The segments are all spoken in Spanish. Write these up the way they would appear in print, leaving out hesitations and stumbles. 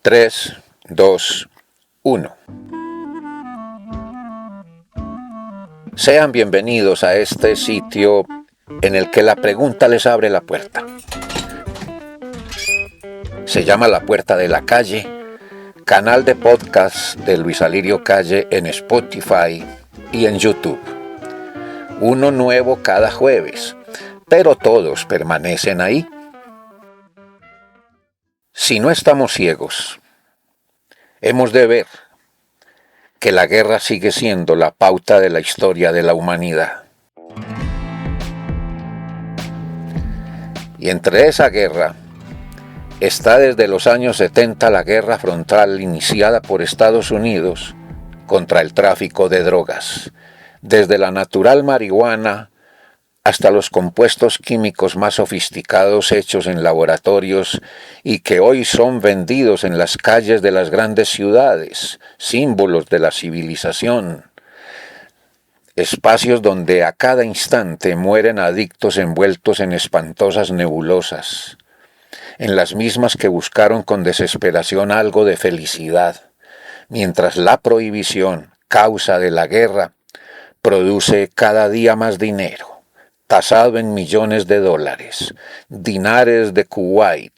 3, 2, 1. Sean bienvenidos a este sitio en el que la pregunta les abre la puerta. Se llama La Puerta de la Calle, canal de podcast de Luis Alirio Calle en Spotify y en YouTube. Uno nuevo cada jueves, pero todos permanecen ahí. Si no estamos ciegos, hemos de ver que la guerra sigue siendo la pauta de la historia de la humanidad. Y entre esa guerra está desde los años 70 la guerra frontal iniciada por Estados Unidos contra el tráfico de drogas, desde la natural marihuana hasta los compuestos químicos más sofisticados hechos en laboratorios y que hoy son vendidos en las calles de las grandes ciudades, símbolos de la civilización, espacios donde a cada instante mueren adictos envueltos en espantosas nebulosas, en las mismas que buscaron con desesperación algo de felicidad, mientras la prohibición, causa de la guerra, produce cada día más dinero, tasado en millones de dólares, dinares de Kuwait,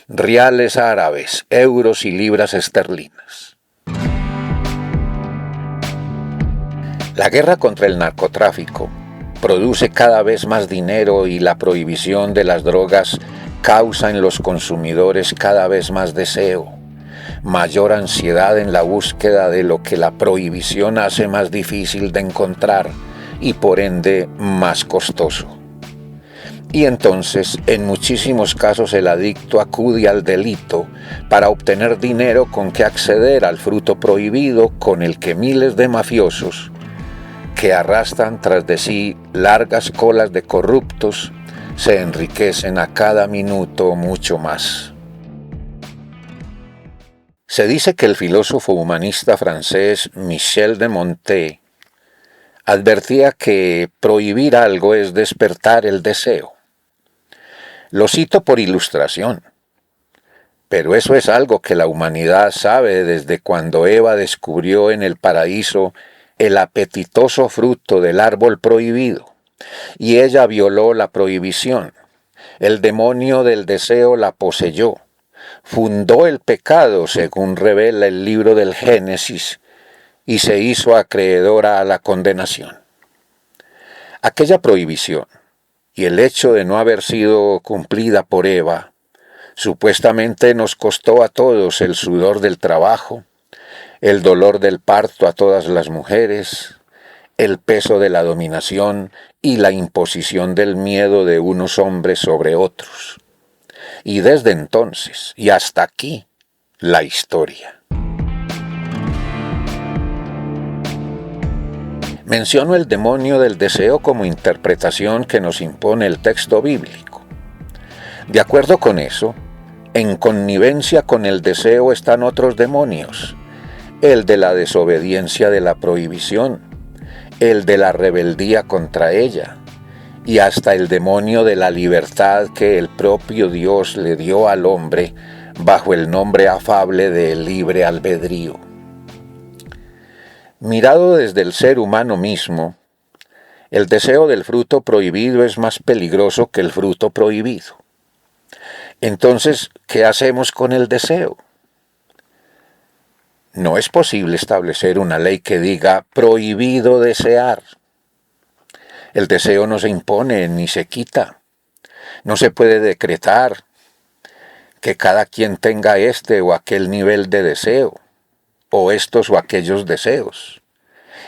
reales árabes, euros y libras esterlinas. La guerra contra el narcotráfico produce cada vez más dinero y la prohibición de las drogas causa en los consumidores cada vez más deseo, mayor ansiedad en la búsqueda de lo que la prohibición hace más difícil de encontrar y por ende más costoso. Y entonces, en muchísimos casos el adicto acude al delito para obtener dinero con que acceder al fruto prohibido con el que miles de mafiosos, que arrastran tras de sí largas colas de corruptos, se enriquecen a cada minuto mucho más. Se dice que el filósofo humanista francés Michel de Montaigne advertía que prohibir algo es despertar el deseo. Lo cito por ilustración, pero eso es algo que la humanidad sabe desde cuando Eva descubrió en el paraíso el apetitoso fruto del árbol prohibido, y ella violó la prohibición. El demonio del deseo la poseyó, fundó el pecado según revela el libro del Génesis, y se hizo acreedora a la condenación. Aquella prohibición y el hecho de no haber sido cumplida por Eva supuestamente nos costó a todos el sudor del trabajo, el dolor del parto a todas las mujeres, el peso de la dominación y la imposición del miedo de unos hombres sobre otros. Y desde entonces y hasta aquí, la historia. Menciono el demonio del deseo como interpretación que nos impone el texto bíblico. De acuerdo con eso, en connivencia con el deseo están otros demonios: el de la desobediencia de la prohibición, el de la rebeldía contra ella, y hasta el demonio de la libertad que el propio Dios le dio al hombre bajo el nombre afable de libre albedrío. Mirado desde el ser humano mismo, el deseo del fruto prohibido es más peligroso que el fruto prohibido. Entonces, ¿qué hacemos con el deseo? No es posible establecer una ley que diga prohibido desear. El deseo no se impone ni se quita. No se puede decretar que cada quien tenga este o aquel nivel de deseo, o estos o aquellos deseos.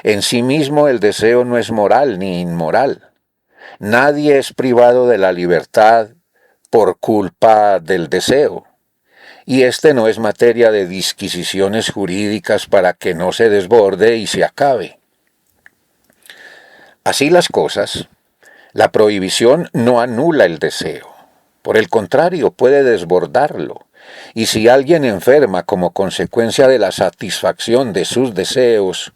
En sí mismo el deseo no es moral ni inmoral. Nadie es privado de la libertad por culpa del deseo. Y este no es materia de disquisiciones jurídicas para que no se desborde y se acabe. Así las cosas, la prohibición no anula el deseo. Por el contrario, puede desbordarlo. Y si alguien enferma como consecuencia de la satisfacción de sus deseos,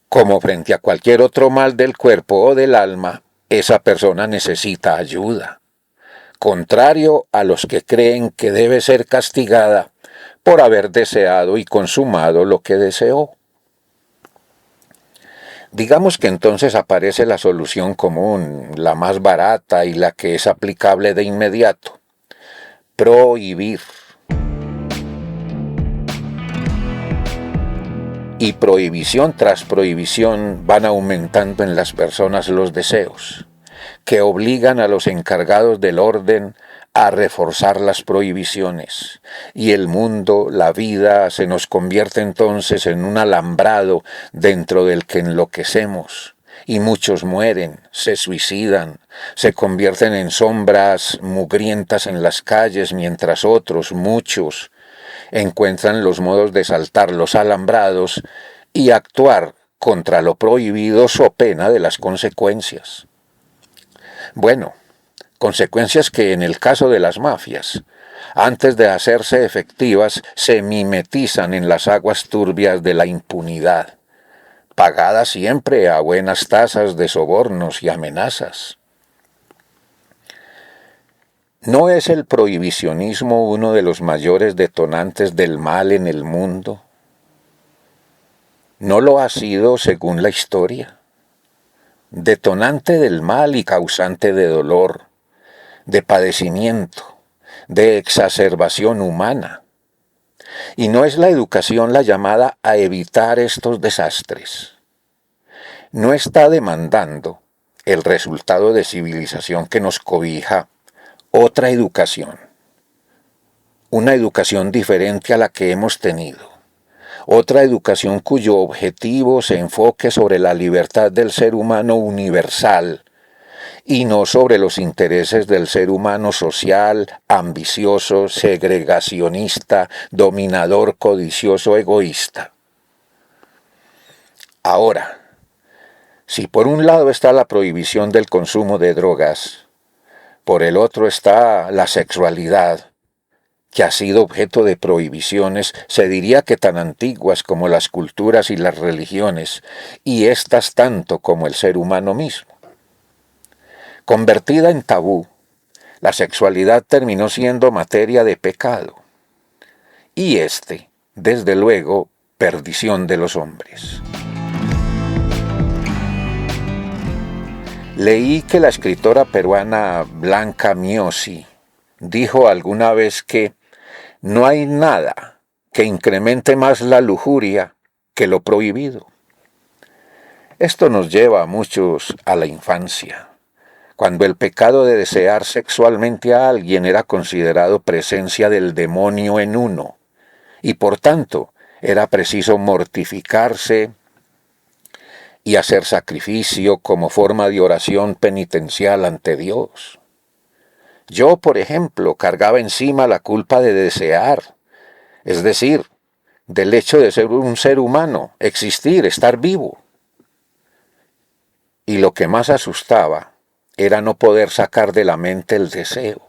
como frente a cualquier otro mal del cuerpo o del alma, esa persona necesita ayuda. Contrario a los que creen que debe ser castigada por haber deseado y consumado lo que deseó. Digamos que entonces aparece la solución común, la más barata y la que es aplicable de inmediato: prohibir. Y prohibición tras prohibición van aumentando en las personas los deseos, que obligan a los encargados del orden a reforzar las prohibiciones, y el mundo, la vida, se nos convierte entonces en un alambrado dentro del que enloquecemos, y muchos mueren, se suicidan, se convierten en sombras mugrientas en las calles, mientras otros, muchos, encuentran los modos de saltar los alambrados y actuar contra lo prohibido so pena de las consecuencias. Bueno, consecuencias que en el caso de las mafias, antes de hacerse efectivas, se mimetizan en las aguas turbias de la impunidad, pagada siempre a buenas tasas de sobornos y amenazas. ¿No es el prohibicionismo uno de los mayores detonantes del mal en el mundo? ¿No lo ha sido según la historia? Detonante del mal y causante de dolor, de padecimiento, de exacerbación humana. Y no es la educación la llamada a evitar estos desastres. No está demandando el resultado de civilización que nos cobija otra educación, una educación diferente a la que hemos tenido, otra educación cuyo objetivo se enfoque sobre la libertad del ser humano universal y no sobre los intereses del ser humano social, ambicioso, segregacionista, dominador, codicioso, egoísta. Ahora, si por un lado está la prohibición del consumo de drogas, por el otro está la sexualidad, que ha sido objeto de prohibiciones, se diría que tan antiguas como las culturas y las religiones, y éstas tanto como el ser humano mismo. Convertida en tabú, la sexualidad terminó siendo materia de pecado, y desde luego, perdición de los hombres. Leí que la escritora peruana Blanca Miosi dijo alguna vez que no hay nada que incremente más la lujuria que lo prohibido. Esto nos lleva a muchos a la infancia, cuando el pecado de desear sexualmente a alguien era considerado presencia del demonio en uno, y por tanto era preciso mortificarse y hacer sacrificio como forma de oración penitencial ante Dios. Yo, por ejemplo, cargaba encima la culpa de desear, es decir, del hecho de ser un ser humano, existir, estar vivo. Y lo que más asustaba era no poder sacar de la mente el deseo,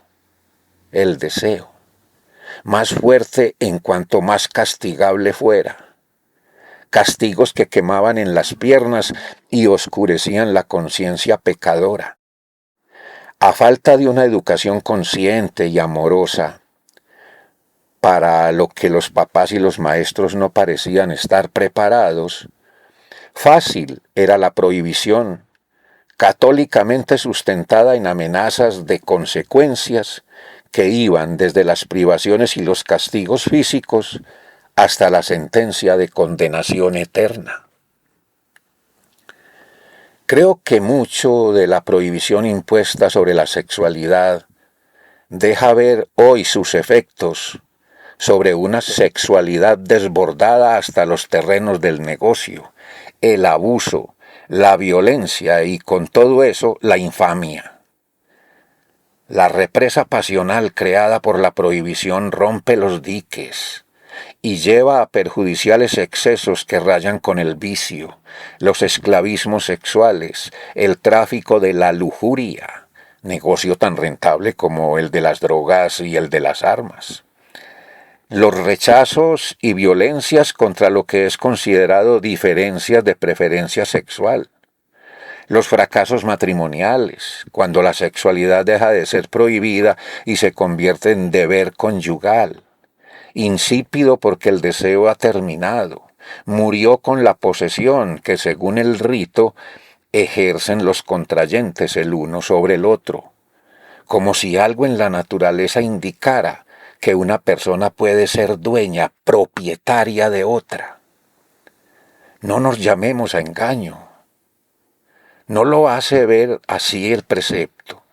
más fuerte en cuanto más castigable fuera. Castigos que quemaban en las piernas y oscurecían la conciencia pecadora. A falta de una educación consciente y amorosa, para lo que los papás y los maestros no parecían estar preparados, fácil era la prohibición, católicamente sustentada en amenazas de consecuencias que iban desde las privaciones y los castigos físicos hasta la sentencia de condenación eterna. Creo que mucho de la prohibición impuesta sobre la sexualidad deja ver hoy sus efectos sobre una sexualidad desbordada hasta los terrenos del negocio, el abuso, la violencia y con todo eso la infamia. La represa pasional creada por la prohibición rompe los diques y lleva a perjudiciales excesos que rayan con el vicio, los esclavismos sexuales, el tráfico de la lujuria, negocio tan rentable como el de las drogas y el de las armas, los rechazos y violencias contra lo que es considerado diferencias de preferencia sexual, los fracasos matrimoniales, cuando la sexualidad deja de ser prohibida y se convierte en deber conyugal, insípido porque el deseo ha terminado, murió con la posesión que según el rito ejercen los contrayentes el uno sobre el otro, como si algo en la naturaleza indicara que una persona puede ser dueña, propietaria de otra. No nos llamemos a engaño. No lo hace ver así el precepto.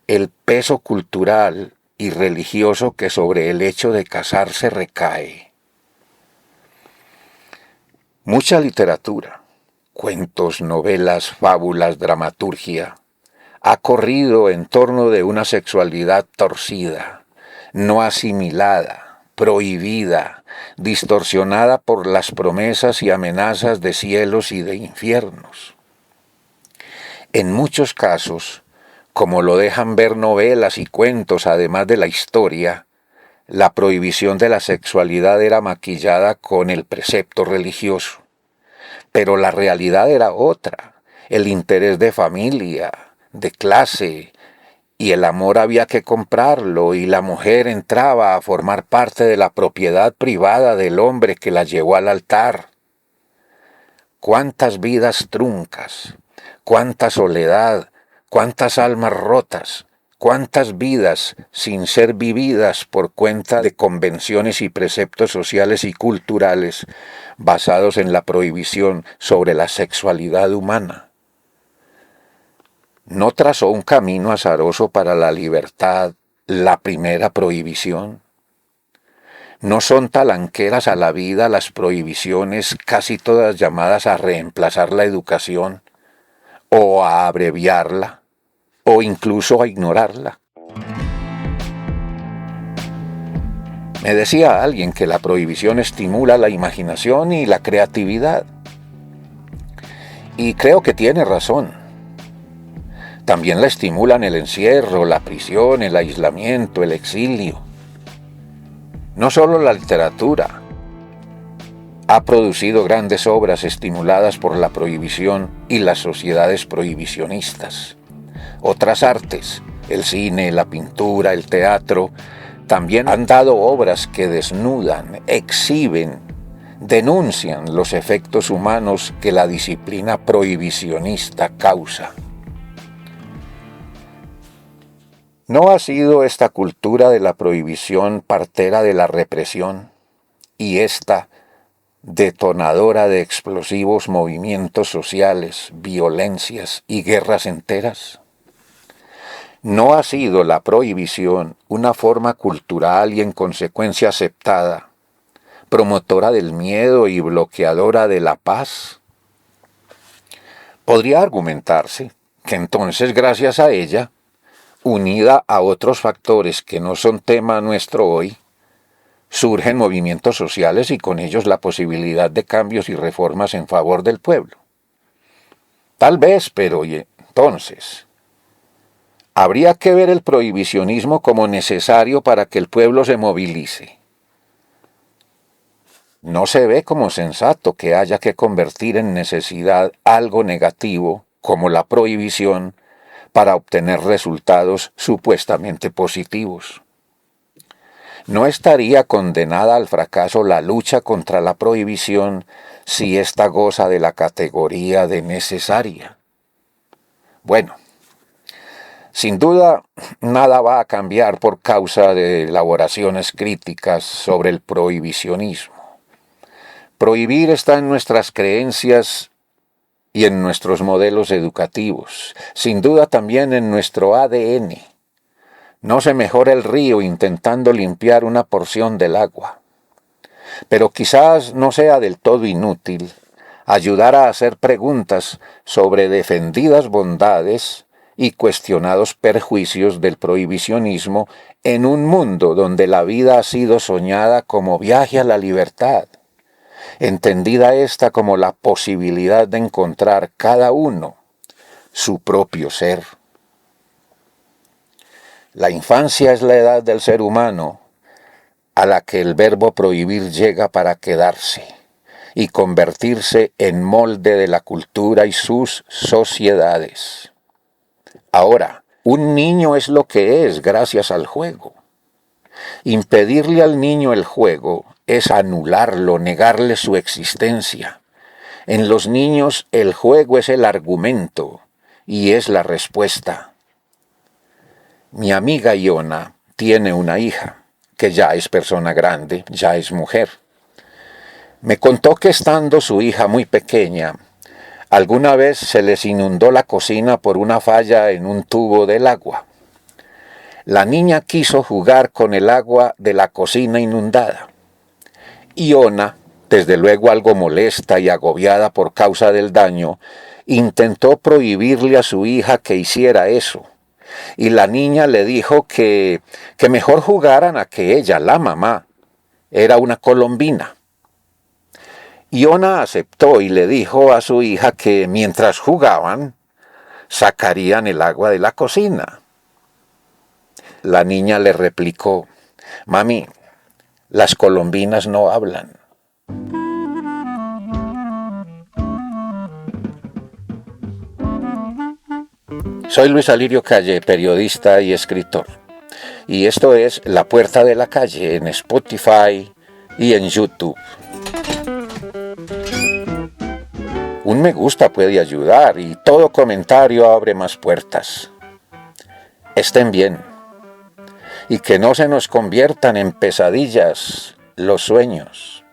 El peso cultural y religioso que sobre el hecho de casarse recae. Mucha literatura, cuentos, novelas, fábulas, dramaturgia, ha corrido en torno de una sexualidad torcida, no asimilada, prohibida, distorsionada por las promesas y amenazas de cielos y de infiernos. En muchos casos, como lo dejan ver novelas y cuentos además de la historia, la prohibición de la sexualidad era maquillada con el precepto religioso. Pero la realidad era otra, el interés de familia, de clase, y el amor había que comprarlo, y la mujer entraba a formar parte de la propiedad privada del hombre que la llevó al altar. Cuántas vidas truncas, cuánta soledad, cuántas almas rotas, cuántas vidas sin ser vividas por cuenta de convenciones y preceptos sociales y culturales basados en la prohibición sobre la sexualidad humana. ¿No trazó un camino azaroso para la libertad la primera prohibición? ¿No son talanqueras a la vida las prohibiciones, casi todas llamadas a reemplazar la educación, o a abreviarla, o incluso a ignorarla? Me decía alguien que la prohibición estimula la imaginación y la creatividad. Y creo que tiene razón. También la estimulan el encierro, la prisión, el aislamiento, el exilio. No solo la literatura ha producido grandes obras estimuladas por la prohibición y las sociedades prohibicionistas. Otras artes, el cine, la pintura, el teatro, también han dado obras que desnudan, exhiben, denuncian los efectos humanos que la disciplina prohibicionista causa. ¿No ha sido esta cultura de la prohibición partera de la represión y esta detonadora de explosivos movimientos sociales, violencias y guerras enteras? ¿No ha sido la prohibición una forma cultural y en consecuencia aceptada, promotora del miedo y bloqueadora de la paz? Podría argumentarse que entonces, gracias a ella, unida a otros factores que no son tema nuestro hoy, surgen movimientos sociales y con ellos la posibilidad de cambios y reformas en favor del pueblo. Tal vez, pero ¿y entonces? Habría que ver el prohibicionismo como necesario para que el pueblo se movilice. No se ve como sensato que haya que convertir en necesidad algo negativo, como la prohibición, para obtener resultados supuestamente positivos. ¿No estaría condenada al fracaso la lucha contra la prohibición si ésta goza de la categoría de necesaria? Bueno, sin duda, nada va a cambiar por causa de elaboraciones críticas sobre el prohibicionismo. Prohibir está en nuestras creencias y en nuestros modelos educativos, sin duda también en nuestro ADN. No se mejora el río intentando limpiar una porción del agua. Pero quizás no sea del todo inútil ayudar a hacer preguntas sobre defendidas bondades y cuestionados perjuicios del prohibicionismo en un mundo donde la vida ha sido soñada como viaje a la libertad, entendida esta como la posibilidad de encontrar cada uno su propio ser. La infancia es la edad del ser humano a la que el verbo prohibir llega para quedarse y convertirse en molde de la cultura y sus sociedades. Ahora, un niño es lo que es gracias al juego. Impedirle al niño el juego es anularlo, negarle su existencia. En los niños el juego es el argumento y es la respuesta. Mi amiga Iona tiene una hija, que ya es persona grande, ya es mujer. Me contó que estando su hija muy pequeña, alguna vez se les inundó la cocina por una falla en un tubo del agua. La niña quiso jugar con el agua de la cocina inundada. Iona, desde luego algo molesta y agobiada por causa del daño, intentó prohibirle a su hija que hiciera eso. Y la niña le dijo que mejor jugaran a que ella, la mamá, era una colombina. Iona aceptó y le dijo a su hija que mientras jugaban, sacarían el agua de la cocina. La niña le replicó: «Mami, las colombinas no hablan». Soy Luis Alirio Calle, periodista y escritor. Y esto es La Puerta de la Calle en Spotify y en YouTube. Un me gusta puede ayudar y todo comentario abre más puertas. Estén bien. Y que no se nos conviertan en pesadillas los sueños.